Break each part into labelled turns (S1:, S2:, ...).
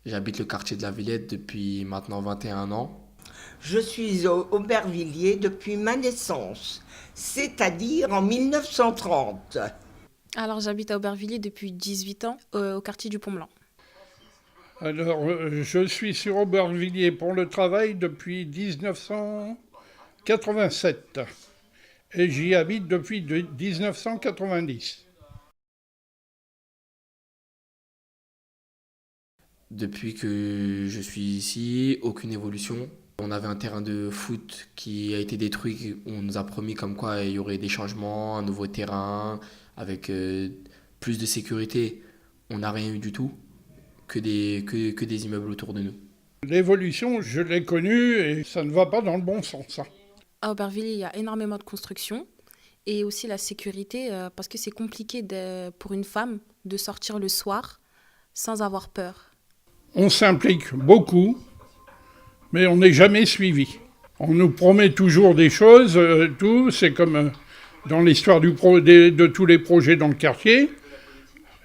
S1: J'habite le quartier de la Villette depuis maintenant 21 ans.
S2: Je suis au Aubervilliers depuis ma naissance, c'est-à-dire en 1930.
S3: Alors, j'habite à Aubervilliers depuis 18 ans, au quartier du Pont-Blanc.
S4: Alors, je suis sur Aubervilliers pour le travail depuis 1987 et j'y habite depuis 1990.
S1: Depuis que je suis ici, aucune évolution. On avait un terrain de foot qui a été détruit. On nous a promis comme quoi il y aurait des changements, un nouveau terrain avec plus de sécurité. On n'a rien eu du tout, que des immeubles autour de nous.
S4: L'évolution, je l'ai connue et ça ne va pas dans le bon sens, hein.
S3: À Aubervilliers, il y a énormément de construction et aussi la sécurité, parce que c'est compliqué pour une femme de sortir le soir sans avoir peur.
S4: On s'implique beaucoup, mais on n'est jamais suivi. On nous promet toujours des choses, tout. C'est comme dans l'histoire de tous les projets dans le quartier.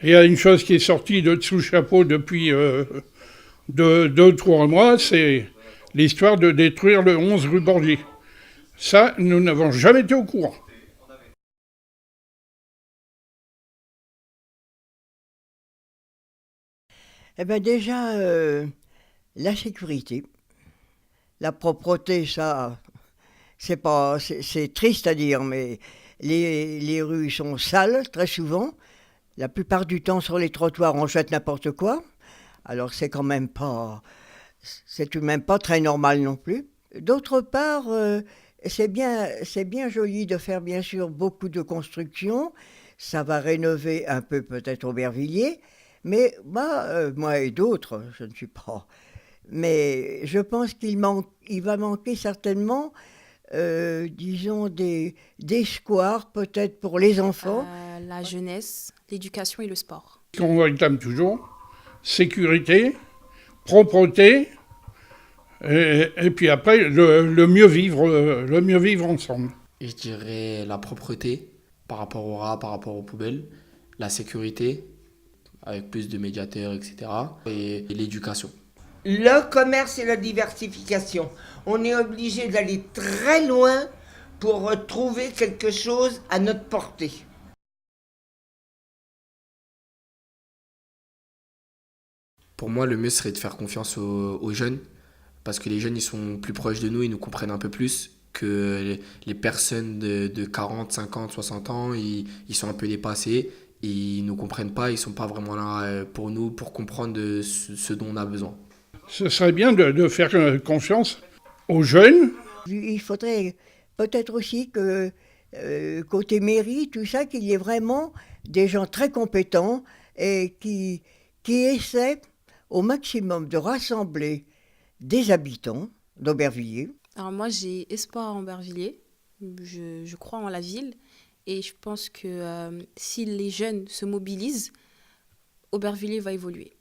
S4: Il y a une chose qui est sortie de dessous le chapeau depuis 2 ou 3 mois, c'est l'histoire de détruire le 11 rue Borgier. Ça, nous n'avons jamais été au courant.
S5: Eh bien déjà, la sécurité, la propreté, ça, c'est triste à dire, mais les rues sont sales très souvent. La plupart du temps, sur les trottoirs, on jette n'importe quoi. Alors c'est tout de même pas très normal non plus. D'autre part, c'est bien joli de faire bien sûr beaucoup de constructions. Ça va rénover un peu peut-être Aubervilliers, mais moi et d'autres, je ne suis pas. Mais je pense il va manquer certainement, disons, des squares peut-être pour les enfants.
S3: La jeunesse, l'éducation et le sport.
S4: Qu'on réclame toujours, sécurité, propreté, et puis après, le mieux vivre ensemble.
S1: Je dirais la propreté par rapport au rats, par rapport aux poubelles, la sécurité avec plus de médiateurs, etc. Et l'éducation.
S2: Le commerce et la diversification. On est obligé d'aller très loin pour trouver quelque chose à notre portée.
S1: Pour moi, le mieux serait de faire confiance aux jeunes, parce que les jeunes, ils sont plus proches de nous, ils nous comprennent un peu plus que les personnes de 40, 50, 60 ans, ils sont un peu dépassés, ils ne nous comprennent pas, ils ne sont pas vraiment là pour nous, pour comprendre ce dont on a besoin.
S4: Ce serait bien de faire confiance aux jeunes.
S5: Il faudrait peut-être aussi que, côté mairie, tout ça, qu'il y ait vraiment des gens très compétents et qui essaient au maximum de rassembler des habitants d'Aubervilliers.
S3: Alors moi, j'ai espoir en Aubervilliers. Je crois en la ville et je pense que si les jeunes se mobilisent, Aubervilliers va évoluer.